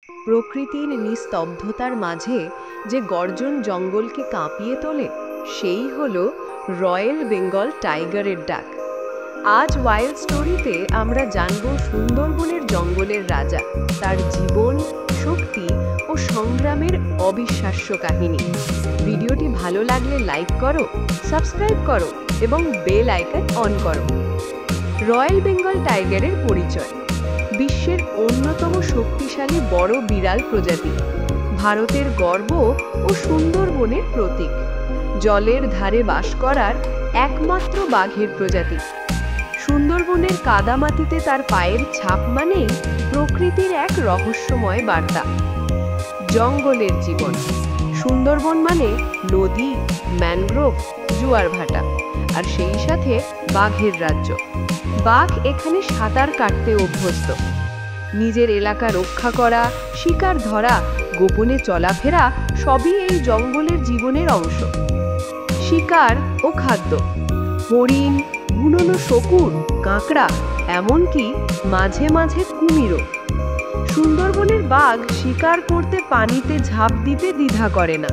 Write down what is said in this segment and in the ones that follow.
প্রকৃতির নিস্তব্ধতার মাঝে যে গর্জন জঙ্গলকে কাঁপিয়ে তোলে সেই হলো রয়্যাল বেঙ্গল টাইগারের ডাক। আজ ওয়াইল্ড স্টোরিতে আমরা জানব সুন্দরবনের জঙ্গলের রাজা, তার জীবন, শক্তি ও সংগ্রামের অবিশ্বাস্য কাহিনী। ভিডিওটি ভালো লাগলে লাইক করো, সাবস্ক্রাইব করো এবং বেল আইকন অন করো। রয়্যাল বেঙ্গল টাইগারের পরিচয়। বিশ্বের অন্যতম শক্তিশালী বড় বিড়াল প্রজাতি, ভারতের গর্ব ও সুন্দরবনের প্রতীক, জলের ধারে বাস করার একমাত্র বাঘের প্রজাতি। সুন্দরবনের কাদামাটিতে তার পায়ের ছাপ মানেই প্রকৃতির এক রহস্যময় বার্তা। জঙ্গলের জীবন। সুন্দরবন মানে নদী, ম্যানগ্রোভ, জোয়ার ভাটা, আর সেই সাথে বাঘের রাজ্য। বাঘ এখানে সাঁতার কাটতে অভ্যস্ত। নিজের এলাকা রক্ষা করা, শিকার ধরা, গোপনে চলাফেরা সবই এই জঙ্গলের জীবনের অংশ। শিকার ও খাদ্য। হরিণ, বুনোনো শকুন, কাঁকড়া, এমনকি মাঝে মাঝে কুমিরও। সুন্দরবনের বাঘ শিকার করতে পানিতে ঝাঁপ দিতে দ্বিধা করে না।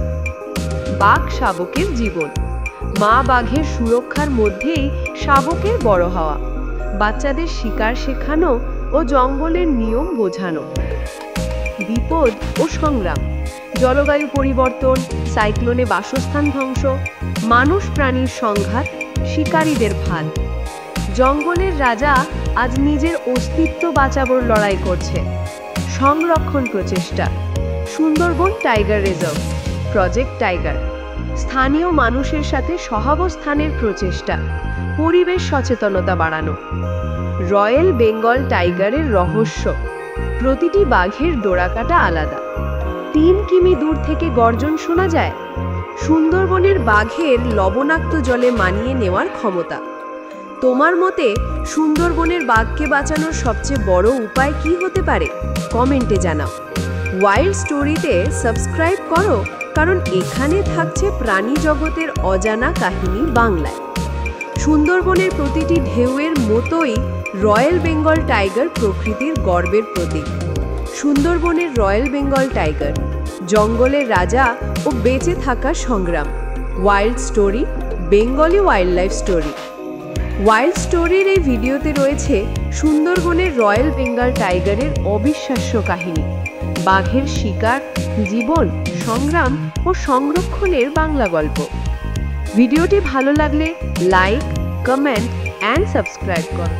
বাঘ শাবকের জীবন। মা বাঘের সুরক্ষার মধ্যেই শাবকের বড় হওয়া, বাচ্চাদের শিকার শেখানো ও জঙ্গলের নিয়ম বোঝানো। বিপদ ও সংগ্রাম। জলবায়ু পরিবর্তন, সাইক্লোনে বাসস্থান ধ্বংস, মানুষ প্রাণীর সংঘাত, শিকারীদের ফাঁদ। জঙ্গলের রাজা আজ নিজের অস্তিত্ব বাঁচাবার লড়াই করছে। সংরক্ষণ প্রচেষ্টা। Sundarban tiger reserve, project tiger, স্থানীয় মানুষের সাথে সহাবস্থানের প্রচেষ্টা, পরিবেশ সচেতনতা বাড়ানো। রয়্যাল বেঙ্গল টাইগারের রহস্য। প্রতিটি বাঘের ডোরাকাটা আলাদা। 3 কিমি দূর থেকে গর্জন শোনা যায়। সুন্দরবনের বাঘের লবণাক্ত জলে মানিয়ে নেওয়ার ক্ষমতা। তোমার মতে সুন্দরবনের বাঘকে বাঁচানোর সবচেয়ে বড় উপায় কি হতে পারে? কমেন্টে জানাও। ওয়াইল্ড স্টোরিতে সাবস্ক্রাইব করো, কারণ এখানে থাকছে প্রাণী জগতের অজানা কাহিনী বাংলায়। সুন্দরবনের প্রতিটি ঢেউয়ের মতোই রয়্যাল বেঙ্গল টাইগার প্রকৃতির গর্বের প্রতীক। সুন্দরবনের রয়্যাল বেঙ্গল টাইগার, জঙ্গলের রাজা ও বেঁচে থাকার সংগ্রাম। Wild story, Bengali wild life story. Wild স্টোরির এই ভিডিওতে রয়েছে সুন্দরবনের রয়্যাল বেঙ্গল টাইগারের অবিশ্বাস্য কাহিনী, বাঘের শিকার, জীবন, সংগ্রাম ও সংরক্ষণের বাংলা গল্প। ভিডিওটি ভালো লাগলে লাইক, কমেন্ট অ্যান্ড সাবস্ক্রাইব করো।